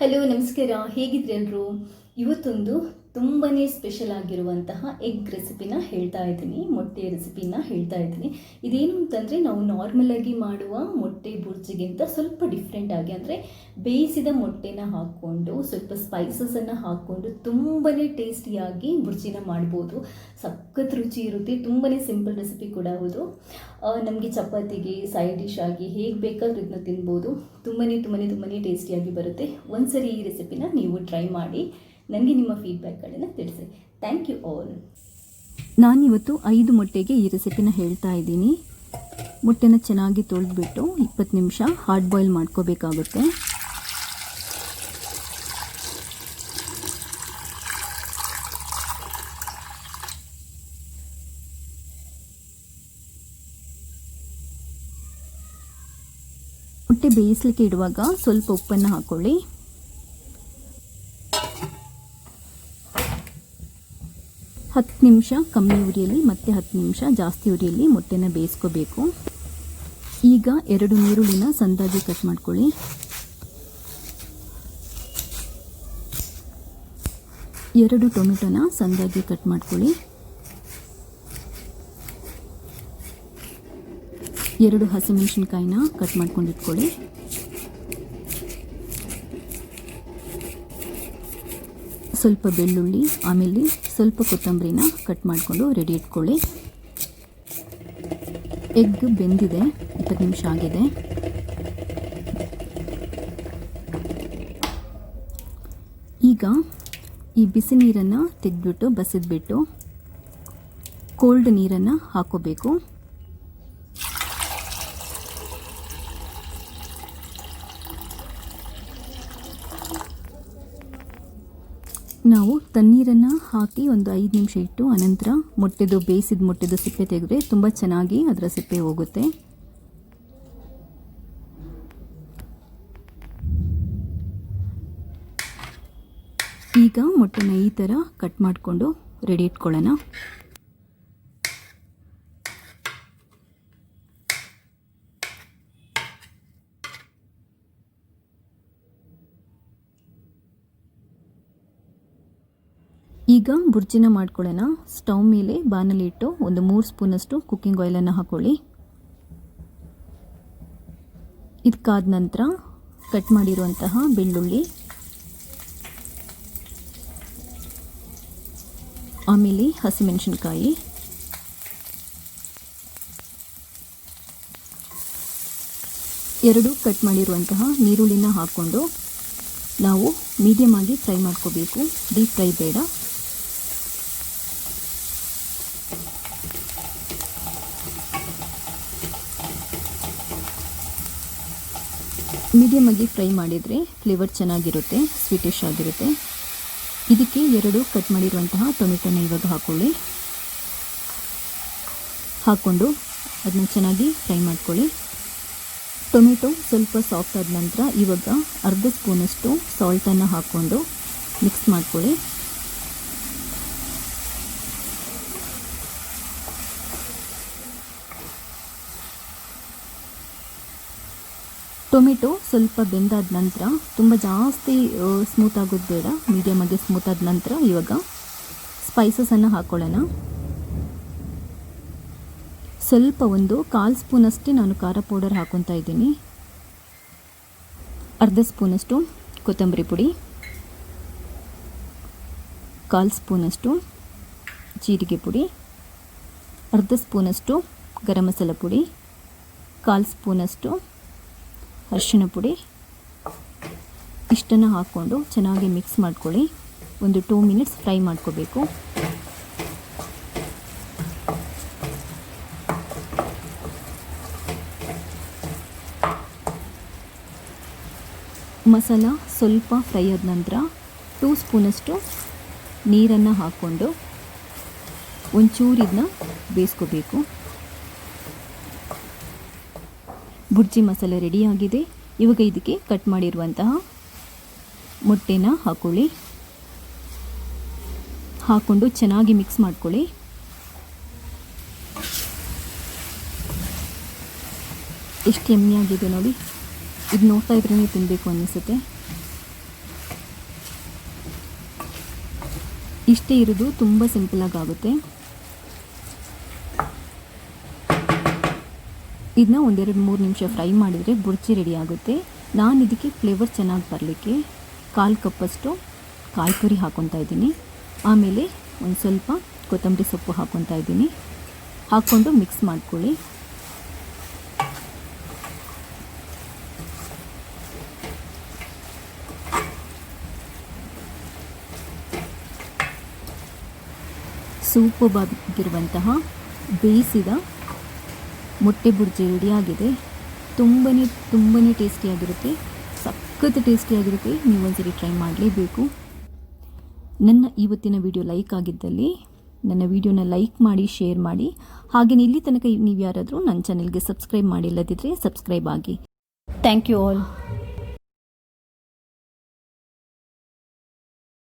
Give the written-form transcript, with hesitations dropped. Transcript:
Hello ನಮಸ್ಕಾರ, ಹೇಗಿದ್ರಿ ಎಲ್ಲರೂ? ಇವತ್ತೊಂದು ತುಂಬಾ ಸ್ಪೆಷಲ್ ಆಗಿರುವಂತಹ ಎಗ್ ರೆಸಿಪಿನ ಹೇಳ್ತಾ ಇದ್ದೀನಿ, ಮೊಟ್ಟೆ ರೆಸಿಪಿನ ಹೇಳ್ತಾ ಇದ್ದೀನಿ. ಇದೇನು ಅಂತಂದರೆ, ನಾವು ನಾರ್ಮಲಾಗಿ ಮಾಡುವ ಮೊಟ್ಟೆ ಬುರ್ಜಿಗಿಂತ ಸ್ವಲ್ಪ ಡಿಫ್ರೆಂಟ್ ಆಗಿ, ಅಂದರೆ ಬೇಯಿಸಿದ ಮೊಟ್ಟೆನ ಹಾಕ್ಕೊಂಡು ಸ್ವಲ್ಪ ಸ್ಪೈಸಸನ್ನು ಹಾಕ್ಕೊಂಡು ತುಂಬಾ ಟೇಸ್ಟಿಯಾಗಿ ಬುರ್ಜಿನ ಮಾಡ್ಬೋದು. ಸಖತ್ ರುಚಿ ಇರುತ್ತೆ. ತುಂಬಾ ಸಿಂಪಲ್ ರೆಸಿಪಿ ಕೂಡ ಹೌದು. ನಮಗೆ ಚಪಾತಿಗೆ ಸೈಡ್ ಡಿಶ್ ಆಗಿ ಹೇಗೆ ಬೇಕಾದ್ರೂ ಇದನ್ನ ತಿನ್ಬೋದು. ತುಂಬಾ ಟೇಸ್ಟಿಯಾಗಿ ಬರುತ್ತೆ. ಒಂದ್ಸರಿ ಈ ರೆಸಿಪಿನ ನೀವು ಟ್ರೈ ಮಾಡಿ ನನಗೆ ನಿಮ್ಮ ಫೀಡ್ಬ್ಯಾಕ್ಗಳನ್ನು ತಿಳಿಸಿ. Thank you all. ನಾನಿವತ್ತು 5 ಮೊಟ್ಟೆಗೆ ಈ ರೆಸಿಪಿನ ಹೇಳ್ತಾ ಇದ್ದೀನಿ. ಮೊಟ್ಟೆನ ಚೆನ್ನಾಗಿ ತೊಳೆದ್ಬಿಟ್ಟು 20 ನಿಮಿಷ ಹಾರ್ಡ್ ಬಾಯ್ಲ್ ಮಾಡ್ಕೋಬೇಕಾಗುತ್ತೆ. ಮೊಟ್ಟೆ ಬೇಯಿಸಲಿಕ್ಕೆ ಇಡುವಾಗ ಸ್ವಲ್ಪ ಉಪ್ಪನ್ನು ಹಾಕೊಳ್ಳಿ. ಹತ್ತು ನಿಮಿಷ ಕಮ್ಮಿ ಉರಿಯಲ್ಲಿ ಮತ್ತು 10 ನಿಮಿಷ ಜಾಸ್ತಿ ಉರಿಯಲ್ಲಿ ಮೊಟ್ಟೆನ ಬೇಯಿಸ್ಕೋಬೇಕು. ಈಗ 2 ಈರುಳ್ಳಿನ ಸಣ್ಣದಾಗಿ ಕಟ್ ಮಾಡ್ಕೊಳ್ಳಿ. 2 ಟೊಮೆಟೊನ ಸಣ್ಣದಾಗಿ ಕಟ್ ಮಾಡ್ಕೊಳ್ಳಿ. 2 ಹಸಿಮೆಣಸಿನ್ಕಾಯಿನ ಕಟ್ ಮಾಡ್ಕೊಂಡು ಇಟ್ಕೊಳ್ಳಿ. ಸ್ವಲ್ಪ ಬೆಳ್ಳುಳ್ಳಿ, ಆಮೇಲೆ ಸ್ವಲ್ಪ ಕೊತ್ತಂಬರಿನ ಕಟ್ ಮಾಡಿಕೊಂಡು ರೆಡಿ ಇಟ್ಕೊಳ್ಳಿ. ಎಗ್ ಬೆಂದಿದೆ, 20 ನಿಮಿಷ ಆಗಿದೆ. ಈಗ ಈ ಬಿಸಿ ನೀರನ್ನು ತೆಗೆದ್ಬಿಟ್ಟು ಬಸಿದ್ಬಿಟ್ಟು ಕೋಲ್ಡ್ ನೀರನ್ನು ಹಾಕೋಬೇಕು. ನಾವು ತಣ್ಣೀರನ್ನು ಹಾಕಿ ಒಂದು 5 ನಿಮಿಷ ಇಟ್ಟು ಅನಂತರ ಬೇಯಿಸಿದ ಮೊಟ್ಟೆದು ಸಿಪ್ಪೆ ತೆಗೆದ್ರೆ ತುಂಬ ಚೆನ್ನಾಗಿ ಅದರ ಸಿಪ್ಪೆ ಹೋಗುತ್ತೆ. ಈಗ ಮೊಟ್ಟೆನ ಈ ಥರ ಕಟ್ ಮಾಡಿಕೊಂಡು ರೆಡಿ ಇಟ್ಕೊಳ್ಳೋಣ. ಈಗ ಬುರ್ಜಿನ ಮಾಡ್ಕೊಳ್ಳೋಣ. ಸ್ಟವ್ ಮೇಲೆ ಬಾಣಲಿ ಇಟ್ಟು ಒಂದು 3 ಸ್ಪೂನಷ್ಟು ಕುಕ್ಕಿಂಗ್ ಆಯಿಲನ್ನು ಹಾಕೊಳ್ಳಿ. ಇದಕ್ಕಾದ ನಂತರ ಕಟ್ ಮಾಡಿರುವಂತಹ ಬೆಳ್ಳುಳ್ಳಿ, ಆಮೇಲೆ ಹಸಿಮೆಣಸಿನ್ಕಾಯಿ, ಎರಡು ಕಟ್ ಮಾಡಿರುವಂತಹ ನೀರುಳ್ಳಿನ ಹಾಕ್ಕೊಂಡು ನಾವು ಮೀಡಿಯಮ್ ಆಗಿ ಫ್ರೈ ಮಾಡ್ಕೋಬೇಕು. ಡೀಪ್ ಫ್ರೈ ಬೇಡ. ಮೀಡಿಯಮ್ ಆಗಿ ಫ್ರೈ ಮಾಡಿದರೆ ಫ್ಲೇವರ್ ಚೆನ್ನಾಗಿರುತ್ತೆ, ಸ್ವೀಟಿಶ್ ಆಗಿರುತ್ತೆ. ಇದಕ್ಕೆ 2 ಕಟ್ ಮಾಡಿರುವಂತಹ ಟೊಮೆಟೊನ ಇವಾಗ ಹಾಕ್ಕೊಂಡು ಅದನ್ನ ಚೆನ್ನಾಗಿ ಫ್ರೈ ಮಾಡ್ಕೊಳ್ಳಿ. ಟೊಮೆಟೊ ಸ್ವಲ್ಪ ಸಾಫ್ಟ್ ಆದ ನಂತರ ಇವಾಗ ಅರ್ಧ ಸ್ಪೂನಷ್ಟು ಸಾಲ್ಟನ್ನು ಹಾಕ್ಕೊಂಡು ಮಿಕ್ಸ್ ಮಾಡ್ಕೊಳ್ಳಿ. ಟೊಮೆಟೊ ಸ್ವಲ್ಪ ಬೆಂದಾದ ನಂತರ, ತುಂಬ ಜಾಸ್ತಿ ಸ್ಮೂತ್ ಆಗೋದು ಬೇಡ, ಮೀಡಿಯಮ್ ಆಗಿ ಸ್ಮೂತ್ ಆದ ನಂತರ ಇವಾಗ ಸ್ಪೈಸಸನ್ನು ಹಾಕ್ಕೊಳ್ಳೋಣ. ಸ್ವಲ್ಪ ಒಂದು 1/4 ಸ್ಪೂನಷ್ಟೇ ನಾನು ಖಾರ ಪೌಡರ್ ಹಾಕ್ಕೊತಾ ಇದ್ದೀನಿ. ಅರ್ಧ ಸ್ಪೂನಷ್ಟು ಕೊತ್ತಂಬರಿ ಪುಡಿ, 1/4 ಸ್ಪೂನಷ್ಟು ಜೀರಿಗೆ ಪುಡಿ, ಅರ್ಧ ಸ್ಪೂನಷ್ಟು ಗರಂ ಮಸಾಲ ಪುಡಿ, 1/4 ಸ್ಪೂನಷ್ಟು ಅರಿಶಿಣ ಪುಡಿ. ಇಷ್ಟನ್ನು ಹಾಕ್ಕೊಂಡು ಚೆನ್ನಾಗಿ ಮಿಕ್ಸ್ ಮಾಡ್ಕೊಳ್ಳಿ. ಒಂದು 2 ಮಿನಿಟ್ಸ್ ಫ್ರೈ ಮಾಡ್ಕೋಬೇಕು. ಮಸಾಲ ಸ್ವಲ್ಪ ಫ್ರೈ ಆದ ನಂತರ 2 ಸ್ಪೂನಷ್ಟು ನೀರನ್ನು ಹಾಕ್ಕೊಂಡು ಒಂಚೂರು ಇದನ್ನ ಬೇಯಿಸ್ಕೋಬೇಕು. ಬುರ್ಜಿ ಮಸಾಲೆ ರೆಡಿಯಾಗಿದೆ. ಇವಾಗ ಇದಕ್ಕೆ ಕಟ್ ಮಾಡಿರುವಂತಹ ಮೊಟ್ಟೆನ ಹಾಕ್ಕೊಂಡು ಚೆನ್ನಾಗಿ ಮಿಕ್ಸ್ ಮಾಡ್ಕೊಳ್ಳಿ. ಎಷ್ಟು ಯಮ್ಮಿಯಾಗಿದೆ ನೋಡಿ. ಇದು ನೋಡ್ತಾ ಇದ್ರೇ ತಿನ್ನಬೇಕು ಅನ್ನಿಸುತ್ತೆ. ಇಷ್ಟೇ ಇರೋದು, ತುಂಬ ಸಿಂಪಲಾಗಿ ಆಗುತ್ತೆ. ಇದನ್ನ 1-2-3 ನಿಮಿಷ ಫ್ರೈ ಮಾಡಿದರೆ ಬುರ್ಜಿ ರೆಡಿ ಆಗುತ್ತೆ. ನಾನು ಇದಕ್ಕೆ ಫ್ಲೇವರ್ ಚೆನ್ನಾಗಿ ಬರಲಿಕ್ಕೆ 1/4 ಕಪ್ಪಷ್ಟು ಕಾಯಿ ತುರಿ ಹಾಕ್ಕೊತಾ ಇದ್ದೀನಿ. ಆಮೇಲೆ ಒಂದು ಸ್ವಲ್ಪ ಕೊತ್ತಂಬರಿ ಸೊಪ್ಪು ಹಾಕ್ಕೊತಾ ಇದ್ದೀನಿ. ಹಾಕ್ಕೊಂಡು ಮಿಕ್ಸ್ ಮಾಡ್ಕೊಳ್ಳಿ. ಸೂಪರ್ಬಾಗಿರುವಂತಹ ಬೇಯಿಸಿದ ಮೊಟ್ಟೆ ಬುರ್ಜಿ ರೆಡಿಯಾಗಿದೆ. ತುಂಬಾ ಟೇಸ್ಟಿಯಾಗಿರುತ್ತೆ, ಸಖತ್ ಟೇಸ್ಟಿಯಾಗಿರುತ್ತೆ. ನೀವು ಒಂದ್ಸರಿ ಟ್ರೈ ಮಾಡಲೇಬೇಕು. ನನ್ನ ಇವತ್ತಿನ ವಿಡಿಯೋ ಲೈಕ್ ಆಗಿದ್ದಲ್ಲಿ ನನ್ನ ವಿಡಿಯೋನ ಲೈಕ್ ಮಾಡಿ, ಶೇರ್ ಮಾಡಿ. ಹಾಗೆಯೇ ಇಲ್ಲಿ ತನಕ ನೀವು ಯಾರಾದರೂ ನನ್ನ ಚಾನೆಲ್ಗೆ ಸಬ್ಸ್ಕ್ರೈಬ್ ಮಾಡಿಲ್ಲದಿದ್ದರೆ ಸಬ್ಸ್ಕ್ರೈಬ್ ಆಗಿ. Thank you all.